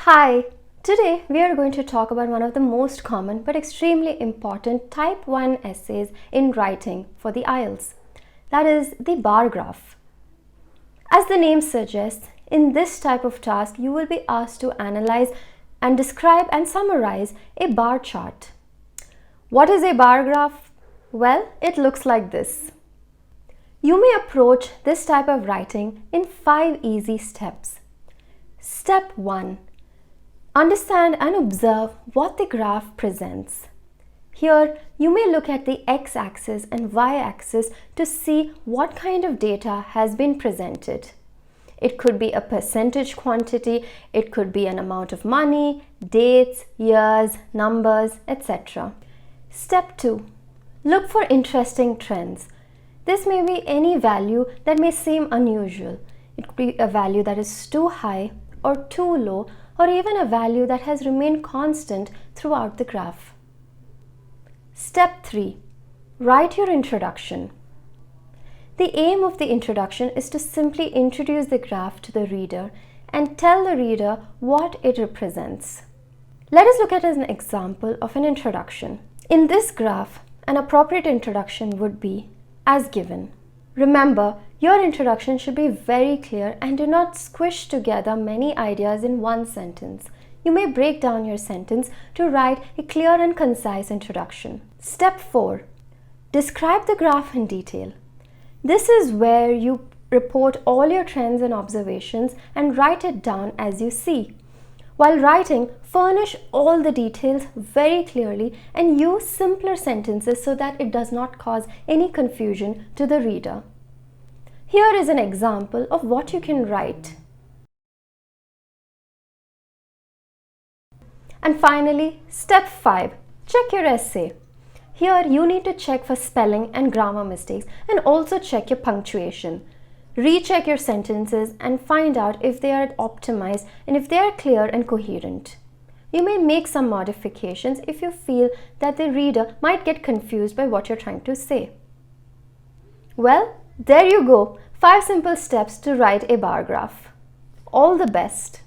Hi, today we are going to talk about one of the most common but extremely important type 1 essays in writing for the IELTS. That is the bar graph. As the name suggests, in this type of task you will be asked to analyze and describe and summarize a bar chart. What is a bar graph? Well, it looks like this. You may approach this type of writing in 5 easy steps. Step 1. Understand and observe what the graph presents. Here, you may look at the x-axis and y-axis to see what kind of data has been presented. It could be a percentage quantity, it could be an amount of money, dates, years, numbers, etc. Step 2. Look for interesting trends. This may be any value that may seem unusual. It could be a value that is too high or too low, or even a value that has remained constant throughout the graph. Step 3. Write your introduction. The aim of the introduction is to simply introduce the graph to the reader and tell the reader what it represents. Let us look at an example of an introduction. In this graph, an appropriate introduction would be as given. Remember, your introduction should be very clear and do not squish together many ideas in one sentence. You may break down your sentence to write a clear and concise introduction. Step 4. Describe the graph in detail. This is where you report all your trends and observations and write it down as you see. While writing, furnish all the details very clearly and use simpler sentences so that it does not cause any confusion to the reader. Here is an example of what you can write. And finally, step 5. Check your essay. Here you need to check for spelling and grammar mistakes and also check your punctuation. Recheck your sentences and find out if they are optimized and if they are clear and coherent. You may make some modifications if you feel that the reader might get confused by what you're trying to say. Well, there you go. 5 simple steps to write a bar graph. All the best.